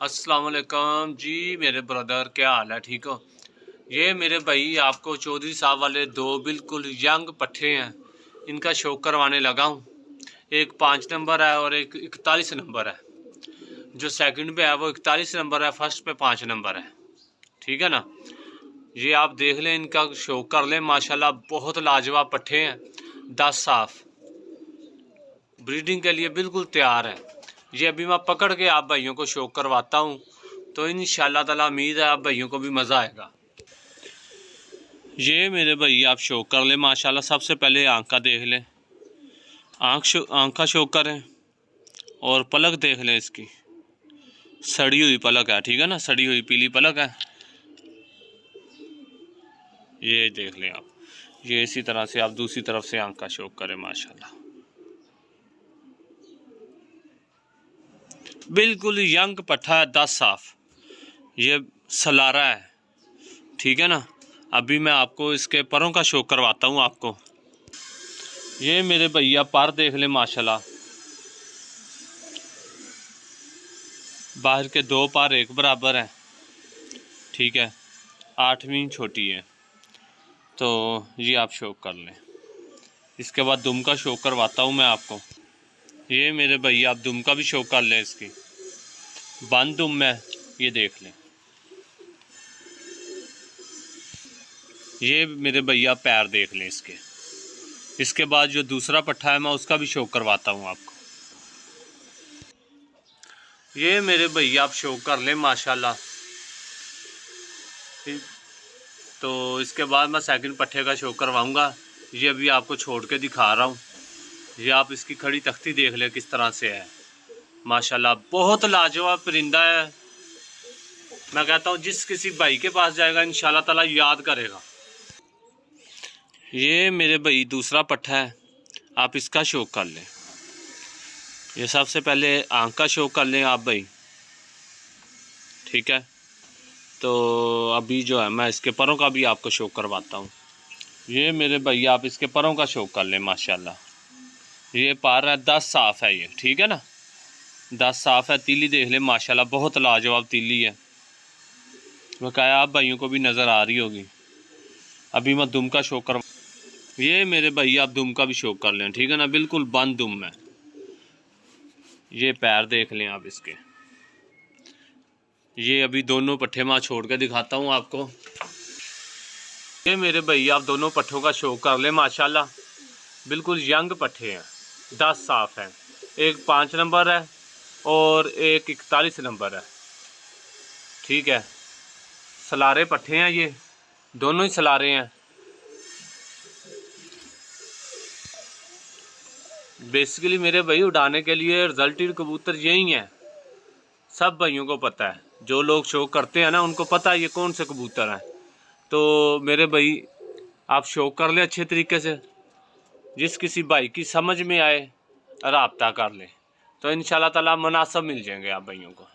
अस्सलाम वालेकुम जी मेरे ब्रदर, क्या हाल है? ठीक हो? ये मेरे भाई आपको चौधरी साहब वाले दो बिल्कुल यंग पट्ठे हैं, इनका शो करवाने लगा हूँ। एक 5 नंबर है और एक 41 नंबर है। जो सेकंड पे है वो 41 नंबर है, फर्स्ट पे 5 नंबर है। ठीक है ना? ये आप देख लें, इनका शो कर लें। माशाल्लाह बहुत लाजवाब पट्ठे हैं, 10 साफ, ब्रीडिंग के लिए बिल्कुल तैयार है। ये अभी मैं पकड़ के आप भाइयों को शो करवाता हूँ, तो इंशाल्लाह ताला उम्मीद है आप भाइयों को भी मज़ा आएगा। ये मेरे भाई आप शो कर ले माशाल्लाह। सबसे पहले आँख का देख लें, आँख का शो करें और पलक देख लें इसकी। सड़ी हुई पलक है, ठीक है ना? सड़ी हुई पीली पलक है। ये देख लें आप। ये इसी तरह से आप दूसरी तरफ से आँख का शो करें माशाल्लाह। बिल्कुल यंग पट्ठा है, 10 साफ। ये सलारा है, ठीक है ना? अभी मैं आपको इसके परों का शो करवाता हूँ आपको। ये मेरे भैया पर देख ले माशाल्लाह। बाहर के 2 पर एक बराबर है, ठीक है? 8वीं छोटी है, तो ये आप शो कर लें। इसके बाद दुम का शो करवाता हूँ मैं आपको। ये मेरे भैया आप दुम का भी शो कर लें। इसकी बंद दुम है, ये देख लें। ये मेरे भैया पैर देख लें इसके। इसके बाद जो दूसरा पट्ठा है मैं उसका भी शो करवाता हूँ आपको। ये मेरे भैया आप शो कर लें माशाल्लाह। तो इसके बाद मैं सेकंड पट्ठे का शो करवाऊँगा। ये अभी आपको छोड़ के दिखा रहा हूँ। ये आप इसकी खड़ी तख्ती देख लें किस तरह से है माशाल्लाह। बहुत लाजवाब परिंदा है। मैं कहता हूँ जिस किसी भाई के पास जाएगा इंशाल्लाह ताला याद करेगा। ये मेरे भाई दूसरा पट्ठा है, आप इसका शो कर लें। ये सबसे पहले आँख का शो कर लें आप भाई, ठीक है? तो अभी जो है मैं इसके परों का भी आपको शो करवाता हूँ। ये मेरे भाई आप इसके परों का शो कर लें माशाल्लाह। ये पार है, 10 साफ है ये, ठीक है ना? 10 साफ है। तीली देख ले माशाल्लाह, बहुत लाजवाब तीली है। बकाया आप भाइयों को भी नज़र आ रही होगी। अभी मैं दुम का शो कर। ये मेरे भाई आप दुम का भी शो कर लें, ठीक है ना? बिल्कुल बंद दुम है। ये पैर देख लें आप इसके। ये अभी दोनों पट्ठे मैं छोड़ के दिखाता हूँ आपको। ये मेरे भाई आप दोनों पट्ठों का शो कर लें माशाल्लाह। बिल्कुल यंग पट्ठे हैं, 10 साफ हैं। एक 5 नंबर है और एक 41 नंबर है, ठीक है? सलारे पट्ठे हैं, ये दोनों ही सलारे हैं। बेसिकली मेरे भाई उड़ाने के लिए रिजल्टेड कबूतर यही हैं। सब भाइयों को पता है, जो लोग शो करते हैं ना उनको पता है ये कौन से कबूतर हैं। तो मेरे भाई आप शो कर ले अच्छे तरीके से। जिस किसी भाई की समझ में आए राब्ता कर ले, तो इंशाल्लाह ताला मुनासिब मिल जाएंगे आप भाइयों को।